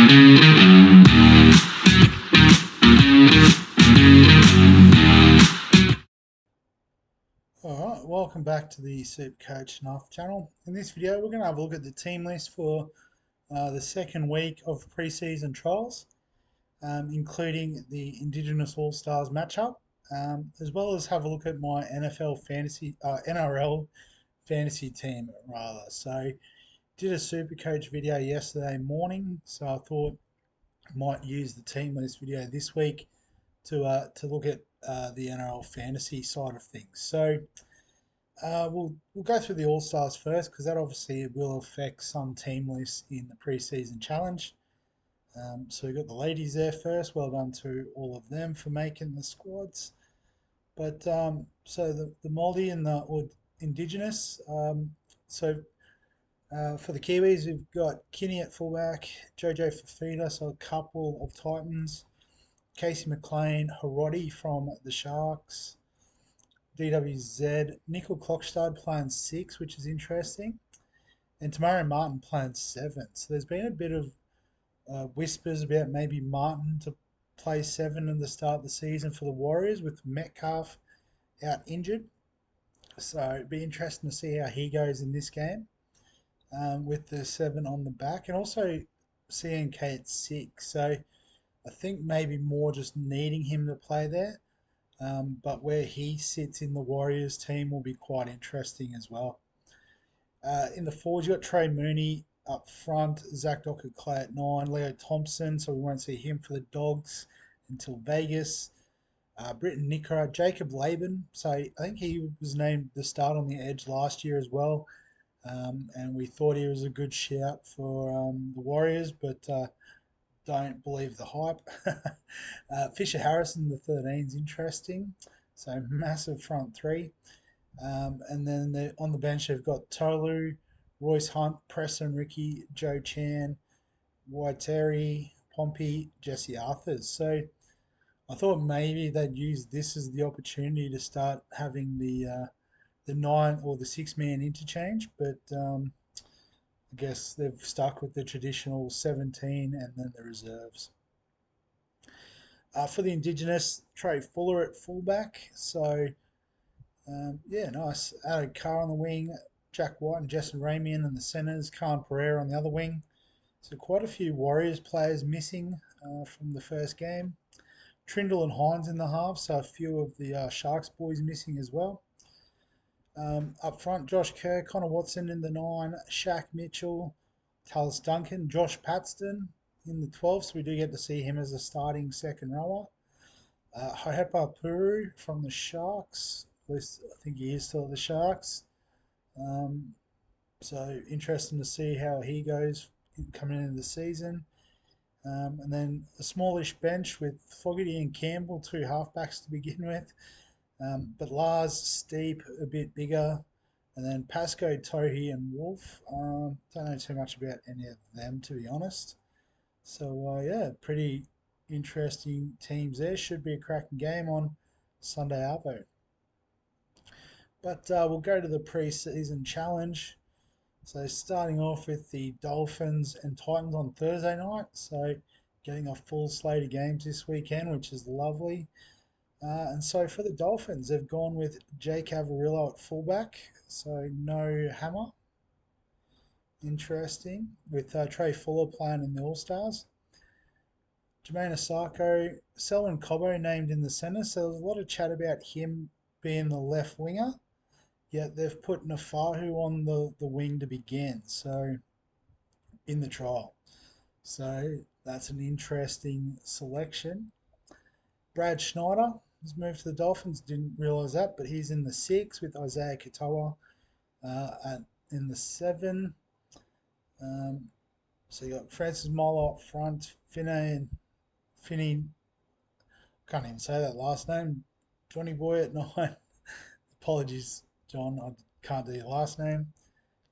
Alright, welcome back to the Supercoach Knife channel. In this video we're going to have a look at the team list for the second week of preseason trials, including the Indigenous All-Stars matchup, as well as have a look at my NRL Fantasy team rather. So did a Supercoach video yesterday morning, so I thought I might use the team list video this week to look at the NRL Fantasy side of things. So we'll go through the All Stars first because that obviously will affect some team lists in the preseason challenge. So we've got the ladies there first. Well done to all of them for making the squads. But so the Māori and the Indigenous. For the Kiwis, we've got Kinney at fullback, Jojo Fafita, so a couple of Titans, Casey McLean, Hiroti from the Sharks, DWZ, Nickel Klokstad playing 6, which is interesting, and Tamari Martin playing 7. So there's been a bit of whispers about maybe Martin to play 7 in the start of the season for the Warriors with Metcalf out injured. So it'd be interesting to see how he goes in this game with the 7 on the back, and also CNK at 6. So I think maybe more just needing him to play there. But where he sits in the Warriors team will be quite interesting as well. In the forwards, you've got Trey Mooney up front, Zach Dockett-Clay at 9, Leo Thompson, so we won't see him for the Dogs until Vegas. Britton Nickera, Jacob Laban, so I think he was named the start on the edge last year as well. And we thought he was a good shout for the Warriors, but don't believe the hype. Fisher Harrison, the 13 is interesting. So massive front 3. And then on the bench, they've got Tolu, Royce Hunt, Preston Ricky, Joe Chan, Waiteri, Pompey, Jesse Arthurs. So I thought maybe they'd use this as the opportunity to start having the 9 or the 6-man interchange, but I guess they've stuck with the traditional 17 and then the reserves. For the Indigenous, Trey Fuller at fullback. So, yeah, nice. Added Carr on the wing, Jack White and Jason Ramian in the centres, Khan Pereira on the other wing. So quite a few Warriors players missing from the first game. Trindle and Hines in the half, so a few of the Sharks boys missing as well. Up front, Josh Kerr, Connor Watson in the 9, Shaq Mitchell, Tallis Duncan, Josh Paxton in the 12, so we do get to see him as a starting second rower. Hohepa Puru from the Sharks, at least I think he is still at the Sharks. So interesting to see how he goes coming into the season. And then a smallish bench with Fogarty and Campbell, 2 halfbacks to begin with. But Lars, Steep, a bit bigger. And then Pasco, Tohi, and Wolf. Don't know too much about any of them, to be honest. So, yeah, pretty interesting teams there. Should be a cracking game on Sunday Arvo. But we'll go to the pre-season challenge. So starting off with the Dolphins and Titans on Thursday night. So getting a full slate of games this weekend, which is lovely. And so for the Dolphins, they've gone with Jake Averillo at fullback. So no Hammer. Interesting. With Trey Fuller playing in the All-Stars. Jermaine Osako, Selwyn Cobbo named in the centre. So there's a lot of chat about him being the left winger. Yet they've put Nafahu on the wing to begin. So in the trial. So that's an interesting selection. Brad Schneider has moved to the Dolphins. Didn't realise that, but he's in the 6 with Isaiah Katoa in the 7. So you got Francis Molo up front, Finney, can't even say that last name. Johnny Boy at 9. Apologies, John, I can't do your last name.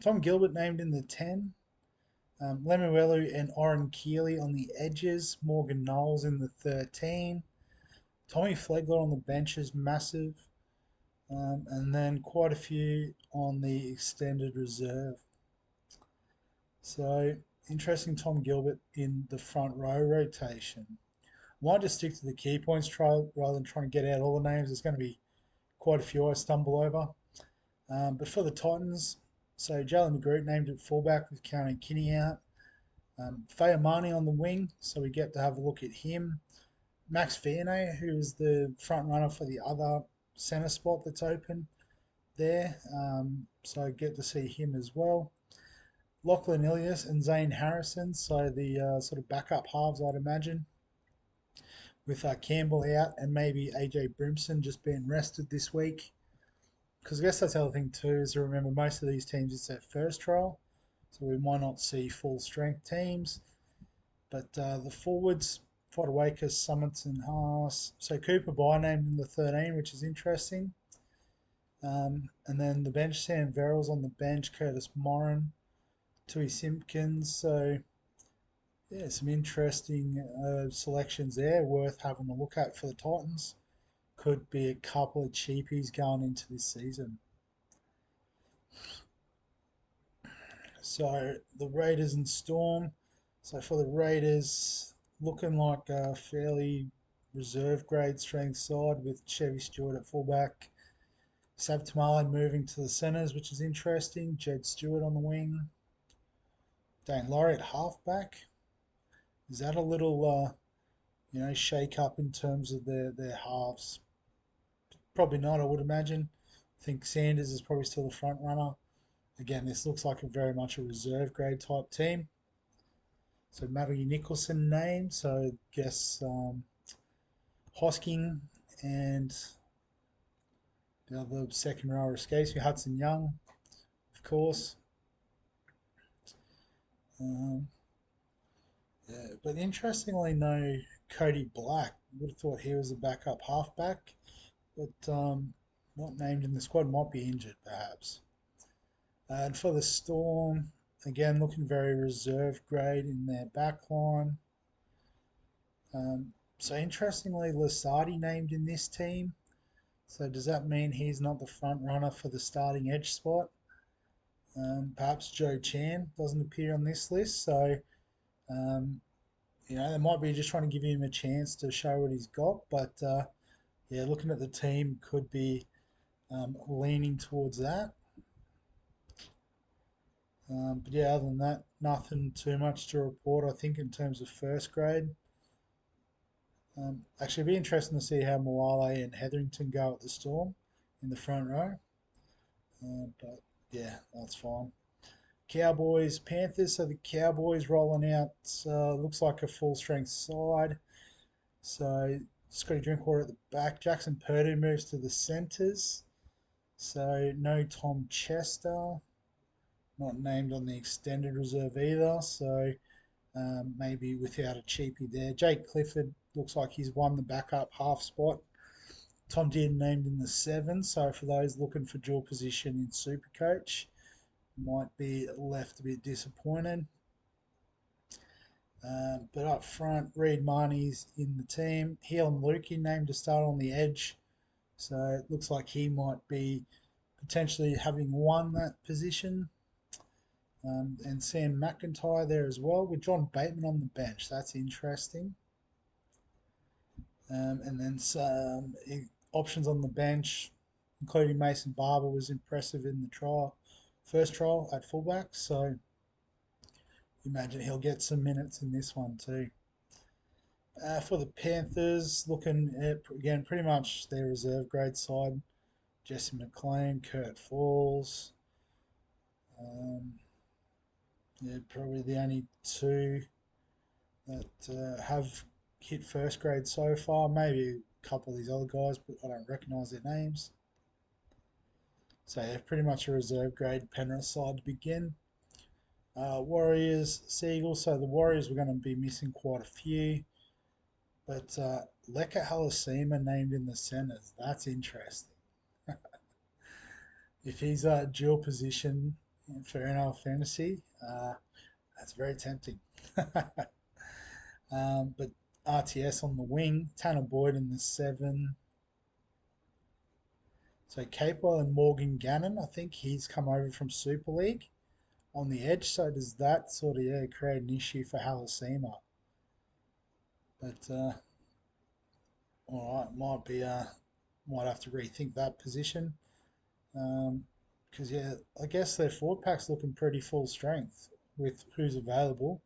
Tom Gilbert named in the 10. Lemuelu and Oren Keeley on the edges. Morgan Knowles in the 13. Tommy Flegler on the bench is massive. And then quite a few on the extended reserve. So Interesting Tom Gilbert in the front row rotation. Might just stick to the key points trial rather than trying to get out all the names. There's going to be quite a few I stumble over. But for the Titans, so Jalen McGroot named at fullback with County Kinney out. Fayamani on the wing, so we get to have a look at him. Max Vianney, who is the front runner for the other centre spot that's open there. So I get to see him as well. Lachlan Ilias and Zane Harrison, so the sort of backup halves, I'd imagine, with Campbell out and maybe AJ Brimson just being rested this week. Because I guess that's the other thing too, is to remember most of these teams it's their first trial, so we might not see full strength teams. But the forwards, Fodawaker, Summits and Haas. So Cooper by named in the 13, which is interesting. And then the bench, Sam Verrills on the bench, Curtis Morin, Tui Simpkins. So yeah, some interesting selections there worth having a look at for the Titans. Could be a couple of cheapies going into this season. So the Raiders and Storm. So for the Raiders, looking like a fairly reserve grade strength side with Chevy Stewart at fullback. Sab Tamale moving to the centres, which is interesting. Jed Stewart on the wing. Dane Laurie at halfback. Is that a little, shake up in terms of their halves? Probably not, I would imagine. I think Sanders is probably still the front runner. Again, this looks like a very much a reserve grade type team. So Matty Nicholson named, so I guess Hosking and the other second rower escapes me, Hudson Young, of course. Um, yeah, but interestingly, no Cody Black. Would have thought he was a backup halfback, but not named in the squad. Might be injured, perhaps. And for the Storm, again looking very reserve grade in their back line. So interestingly, Lasardi named in this team. So does that mean he's not the front runner for the starting edge spot? Perhaps Joe Chan doesn't appear on this list. So they might be just trying to give him a chance to show what he's got. But yeah, looking at the team, could be leaning towards that. But yeah, other than that, nothing too much to report, I think, in terms of first grade. Actually, it'd be interesting to see how Moale and Hetherington go at the Storm in the front row. But yeah, that's fine. Cowboys, Panthers. So the Cowboys rolling out looks like a full strength side. So Scotty Drinkwater at the back. Jackson Purdue moves to the centres. So no Tom Chester. Not named on the extended reserve either. So maybe without a cheapie there. Jake Clifford looks like he's won the backup half spot. Tom Dearden named in the 7, so for those looking for dual position in Supercoach, might be left a bit disappointed. But up front, Reed Marnie's in the team. Heelan Lukey named to start on the edge, so it looks like he might be potentially having won that position. And Sam McIntyre there as well, with John Bateman on the bench. That's interesting. And then some options on the bench, including Mason Barber, was impressive in the trial, first trial at fullback. So imagine he'll get some minutes in this one too. For the Panthers, looking at again pretty much their reserve grade side. Jesse McLean, Kurt Falls. Yeah, probably the only two that have hit first grade so far. Maybe a couple of these other guys, but I don't recognise their names. So yeah, pretty much a reserve grade Penrith side to begin. Warriors, Seagulls. So the Warriors were going to be missing quite a few. But Leka Halasima named in the centres. That's interesting. If he's a dual position for NRL Fantasy, that's very tempting. But RTS on the wing, Tanner Boyd in the 7. So Capewell and Morgan Gannon, I think he's come over from Super League. on the edge. So does that sort of create an issue for Halasima? But all right, might have to rethink that position. Because I guess their forward pack's looking pretty full strength with who's available.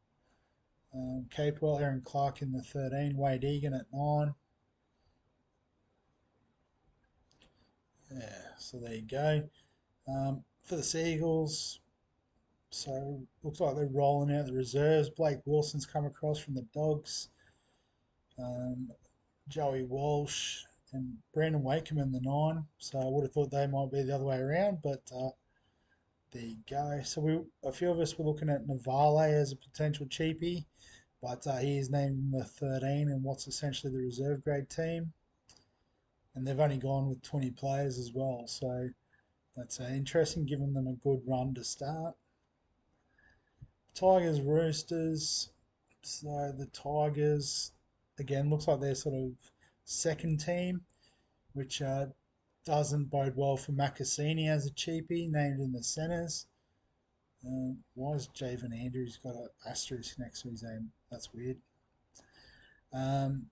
Capewell, Aaron Clark in the 13, Wade Egan at 9. Yeah, so there you go. For the Seagulls, so looks like they're rolling out the reserves. Blake Wilson's come across from the Dogs. Um, Joey Walsh and Brandon Wakeham in the 9. So I would have thought they might be the other way around, but there you go. So a few of us were looking at Navale as a potential cheapie, but he is named in the 13 in what's essentially the reserve grade team, and they've only gone with 20 players as well. So that's interesting, giving them a good run to start. Tigers, Roosters. So the Tigers, again, looks like they're sort of second team, which doesn't bode well for Macassini as a cheapie, named in the centres. Why has Javen Andrews got an asterisk next to his name? That's weird. Um,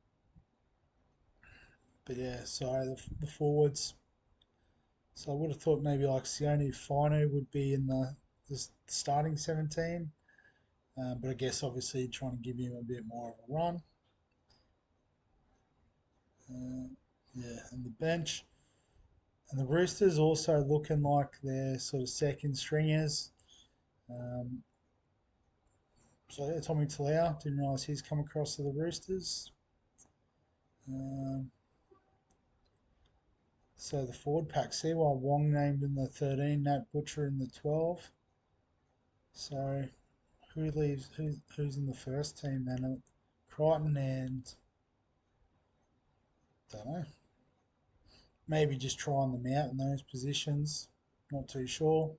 but yeah, so the forwards. So I would have thought maybe like Sione Fino would be in the starting 17. But I guess obviously trying to give him a bit more of a run. Uh, yeah, and the bench. And the Roosters also looking like they're sort of second stringers. Um, so yeah, Tommy Talau, didn't realise he's come across to the Roosters. Um, so the forward pack, Siwa Wong named in the 13, Nat Butcher in the 12. So who's in the first team then? Crichton and don't know. Maybe just trying them out in those positions. Not too sure.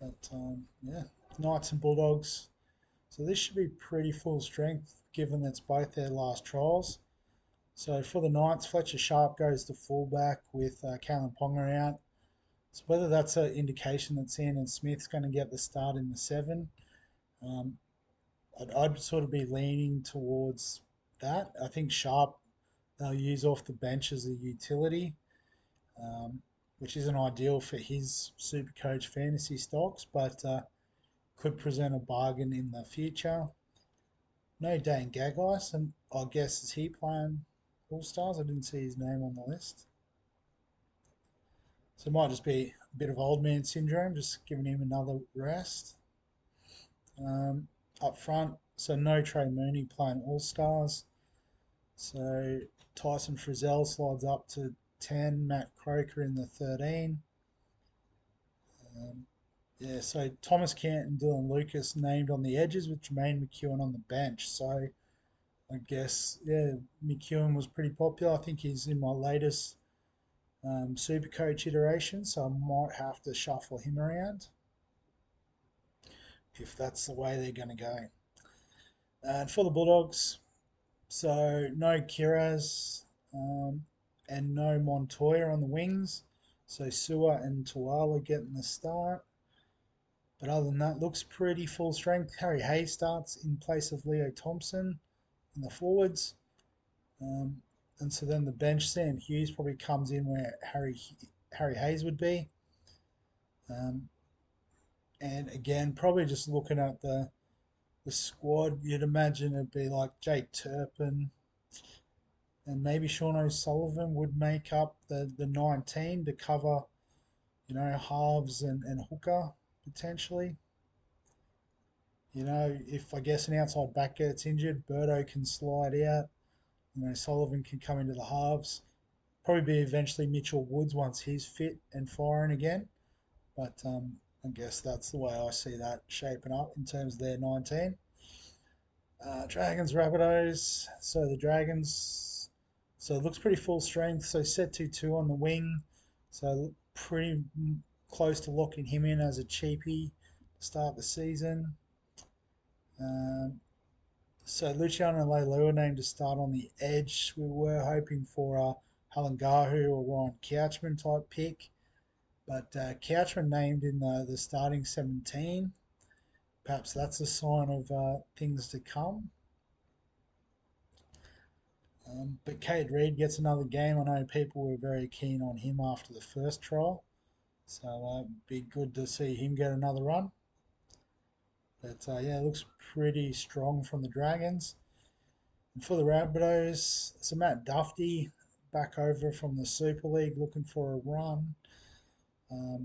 But yeah, Knights and Bulldogs. So this should be pretty full strength given it's both their last trials. So for the Knights, Fletcher Sharp goes to fullback with Callan Ponga out. So whether that's an indication that Sandon Smith's going to get the start in the 7, um, I'd sort of be leaning towards that. I think Sharp they'll use off the bench as a utility, um, which isn't ideal for his Supercoach fantasy stocks, but could present a bargain in the future. No Dane Gagai, and I guess is he playing All Stars? I didn't see his name on the list. So it might just be a bit of old man syndrome, just giving him another rest. Up front, so no Trey Mooney playing All Stars. So Tyson Frizzell slides up to 10, Matt Croker in the 13. Um, yeah, so Thomas Kent and Dylan Lucas named on the edges with Jermaine McEwen on the bench. So I guess, yeah, McEwen was pretty popular. I think he's in my latest super coach iteration, so I might have to shuffle him around if that's the way they're going to go. And for the Bulldogs, so no Kiraz and no Montoya on the wings. So Sua and Tuala getting the start. But other than that, looks pretty full strength. Harry Hayes starts in place of Leo Thompson in the forwards. Um, and so then the bench, Sam Hughes probably comes in where Harry Hayes would be. Um, and again, probably just looking at the squad, you'd imagine it'd be like Jake Turpin and maybe Sean O'Sullivan would make up the 19 to cover, halves and hooker potentially. If I guess an outside back gets injured, Birdo can slide out. Sullivan can come into the halves. Probably be eventually Mitchell Woods once he's fit and firing again. But I guess that's the way I see that shaping up in terms of their 19. Dragons, Rabbitohs. So the Dragons, so it looks pretty full strength. So set 2-2 on the wing. So pretty close to locking him in as a cheapie to start the season. Um, so Luciano Leilua named to start on the edge. We were hoping for a Halangahu or Ryan Couchman type pick. But Couchman named in the starting 17. Perhaps that's a sign of things to come. But Kate Reid gets another game. I know people were very keen on him after the first trial. So be good to see him get another run. But yeah, it looks pretty strong from the Dragons. And for the Rabbitohs, so Matt Duffy back over from the Super League looking for a run.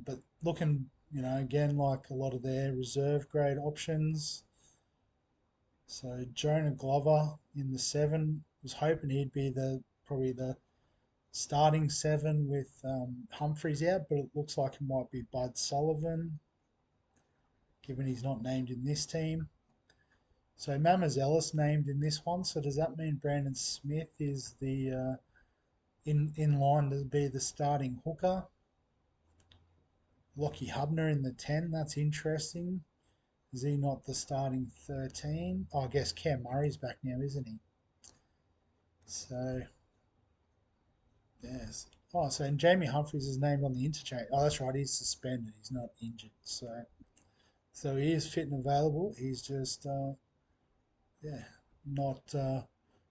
But looking, again, like a lot of their reserve grade options. So Jonah Glover in the 7, was hoping he'd be probably the starting 7 with Humphreys out, but it looks like it might be Bud Sullivan, given he's not named in this team. So Mamas Ellis named in this one. So does that mean Brandon Smith is the in line to be the starting hooker? Lockie Hubner in the 10. That's interesting. Is he not the starting 13? Oh, I guess Cam Murray's back now, isn't he? So yes. Oh, so and Jamie Humphries is named on the interchange. Oh, that's right. He's suspended. He's not injured. So he is fit and available. He's just yeah, not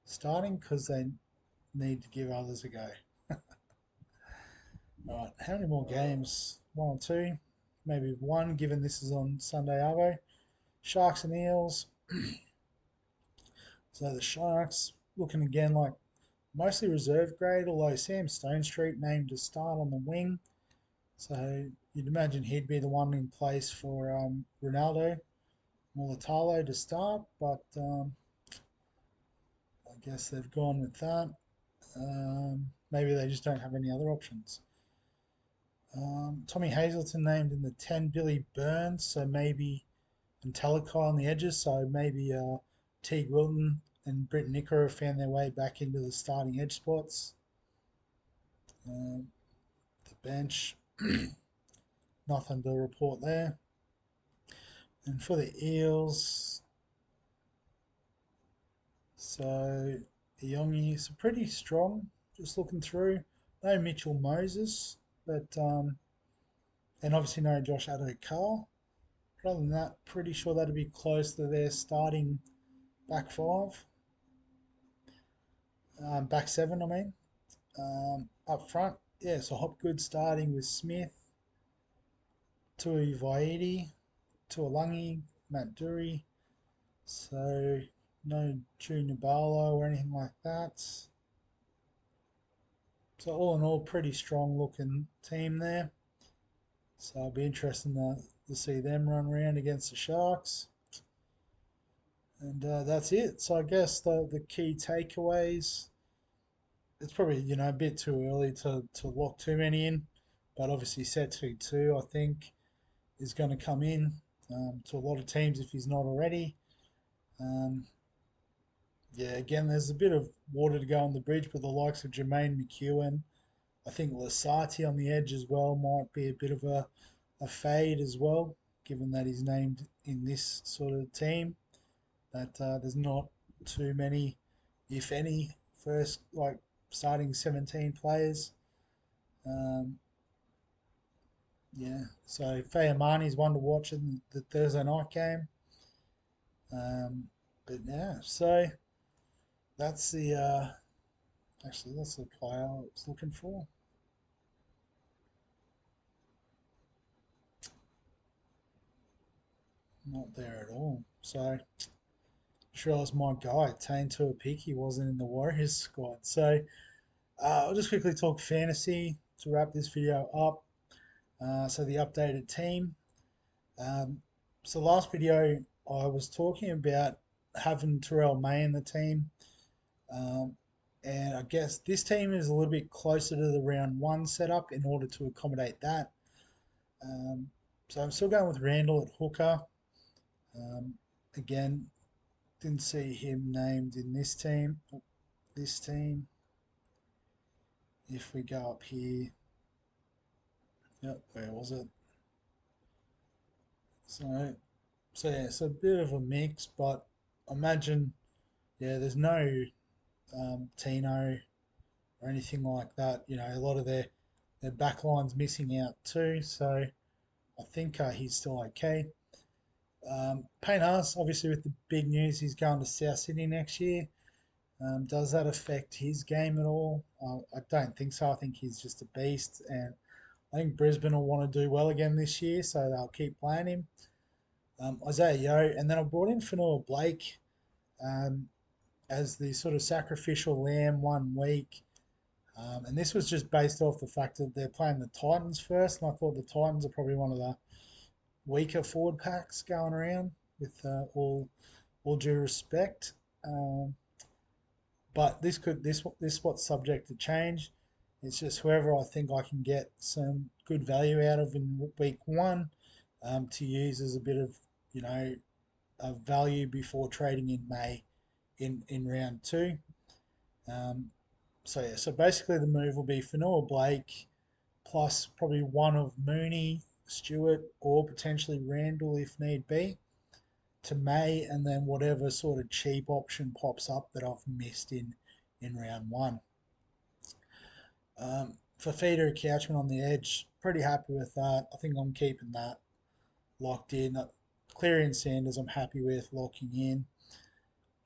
starting because they need to give others a go. All right, how many more games? One or two, maybe one. Given this is on Sunday Arvo, Sharks and Eels. So the Sharks looking again like mostly reserve grade, although Sam Stone Street named to start on the wing. So you'd imagine he'd be the one in place for Ronaldo Mulatalo to start, but I guess they've gone with that. Maybe they just don't have any other options. Tommy Hazelton named in the 10, Billy Burns, so maybe, and Talakai on the edges, so maybe Teague Wilton and Britt Nicker have found their way back into the starting edge spots. The bench, nothing to report there. And for the Eels, so Iongi is pretty strong, just looking through. No Mitchell Moses, but and obviously no Josh Addo-Carr. Other than that, pretty sure that'd be close to their starting back 5. Back 7, I mean. Up front, yeah, so Hopgood starting with Smith, Tui Vaidi, Tuolangi, Matt Dury. So no Junior Barlow or anything like that. So all in all, pretty strong looking team there. So it'll be interesting to see them run around against the Sharks. And that's it. So I guess the key takeaways, it's probably, a bit too early to lock too many in. But obviously Setu 2, I think, is going to come in to a lot of teams if he's not already. Um, yeah, again, there's a bit of water to go on the bridge, but the likes of Jermaine McEwen, I think Lasati on the edge as well might be a bit of a fade as well, given that he's named in this sort of team. That there's not too many, if any, first like starting 17 players. Um, yeah, so Fayamani's one to watch in the Thursday night game. But yeah, so that's the actually that's the player I was looking for. Not there at all. So sure I was my guy. Tane Tuapiki wasn't in the Warriors squad. So I'll just quickly talk fantasy to wrap this video up. So the updated team. Um, so last video I was talking about having Terrell May in the team. Um, and I guess this team is a little bit closer to the round 1 setup in order to accommodate that. So I'm still going with Randall at hooker. Um, Again, didn't see him named in this team. This team. If we go up here, yep, where was it? So yeah, it's a bit of a mix, but imagine, yeah, there's no Tino or anything like that. A lot of their Their backline's missing out too, so I think he's still okay. Payne Haas, obviously, with the big news, he's going to South Sydney next year. Does that affect his game at all? I don't think so. I think he's just a beast, and I think Brisbane will want to do well again this year, so they'll keep playing him. Isaiah Yeo, and then I brought in Fanua Blake um, as the sort of sacrificial lamb 1 week. And this was just based off the fact that they're playing the Titans first, and I thought the Titans are probably one of the weaker forward packs going around, with all due respect. Um, but this what's subject to change. It's just whoever I think I can get some good value out of in week one, to use as a bit of you know value before trading in May in round two. Um, so basically the move will be Fanua Blake plus probably one of Mooney, Stewart, or potentially Randall if need be to May, and then whatever sort of cheap option pops up that I've missed in round one. For Feeder Couchman on the edge, pretty happy with that. I think I'm keeping that locked in. Cleary and Sanders, I'm happy with locking in.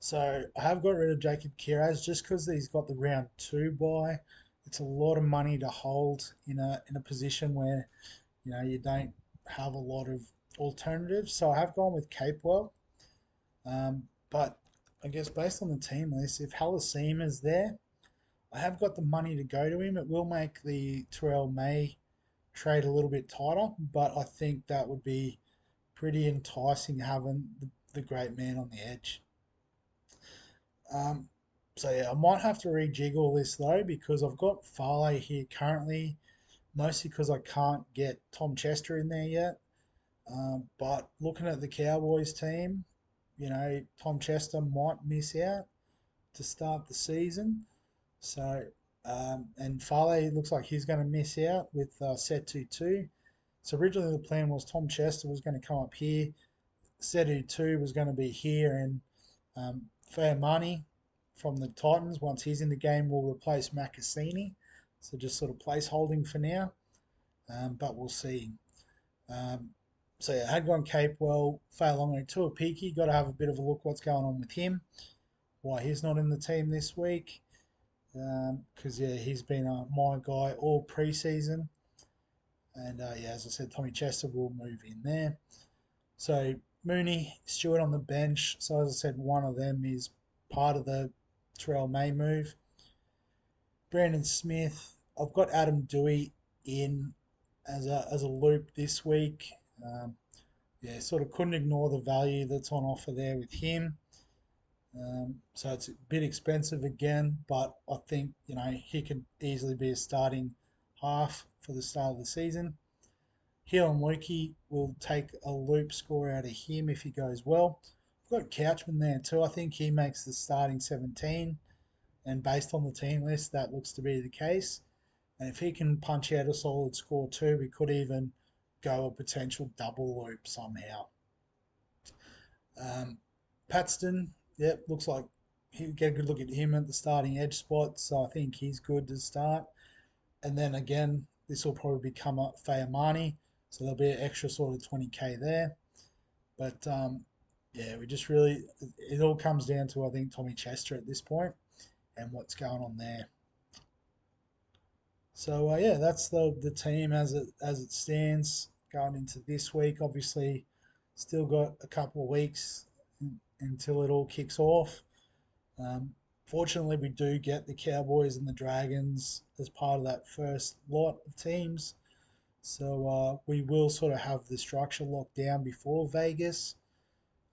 So I have got rid of Jacob Kiraz just because he's got the round two bye. It's a lot of money to hold in a position where you don't have a lot of alternatives. So I have gone with Capewell. But I guess based on the team list, if Halasima is there, I have got the money to go to him. It will make the Terrell May trade a little bit tighter, but I think that would be pretty enticing having the great man on the edge. Um, so yeah, I might have to rejiggle this though because I've got Farley here currently, mostly because I can't get Tom Chester in there yet. But looking at the Cowboys team, Tom Chester might miss out to start the season. So, and Farley looks like he's going to miss out with Setu 2. So originally the plan was Tom Chester was going to come up here, Setu 2 was going to be here, and Fair Money from the Titans, once he's in the game, will replace Macassini. So just sort of placeholding for now, but we'll see. Um, so yeah, I had gone Capewell, Failongo, Tuapiki. Got to have a bit of a look what's going on with him, why he's not in the team this week. Because yeah, he's been my guy all preseason, and yeah, as I said, Tommy Chester will move in there. So Mooney, Stewart on the bench. So as I said, one of them is part of the Terrell May move. Brandon Smith. I've got Adam Dewey in as a loop this week. Yeah, sort of couldn't ignore the value that's on offer there with him. So it's a bit expensive again, but I think he could easily be a starting half for the start of the season. Hill and Lukey will take a loop score out of him if he goes well. I've got Couchman there too. I think he makes the starting 17, and based on the team list, that looks to be the case. And if he can punch out a solid score too, we could even go a potential double loop somehow. Paxton, yep, looks like he'll get a good look at him at the starting edge spot, so I think he's good to start. And then again, this will probably become a Fayamani, so there'll be an extra sort of 20k there. But yeah, it all comes down to, I think, Tommy Chester at this point and what's going on there. So yeah, that's the team as it stands going into this week. Obviously, still got a couple of weeks until it all kicks off. Fortunately, we do get the Cowboys and the Dragons as part of that first lot of teams. So we will sort of have the structure locked down before Vegas.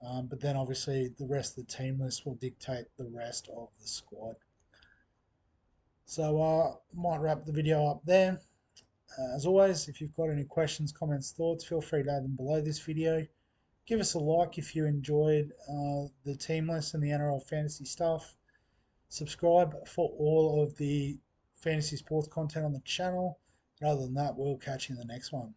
But then obviously the rest of the team list will dictate the rest of the squad. So might wrap the video up there. As always, if you've got any questions, comments, thoughts, feel free to add them below this video. Give us a like if you enjoyed the team list and the NRL Fantasy stuff. Subscribe for all of the fantasy sports content on the channel. And other than that, we'll catch you in the next one.